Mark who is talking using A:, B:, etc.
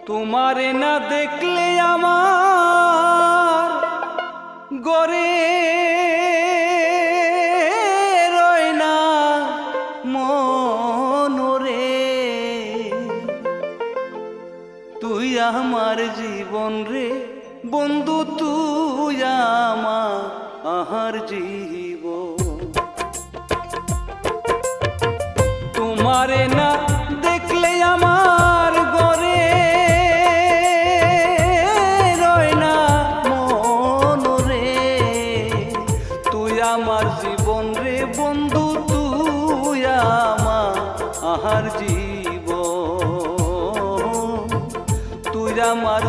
A: তোমারে না দেখলে আমার গরে রয় না মনরে। তুই আমার জীবন রে বন্ধু, তুই আমার জীবন। তোমারে না দেখলে আমার গরে রয় না মনরে। তুই আমার জীবন রে বন্ধু, তুই আমার জীবন। তুই আমার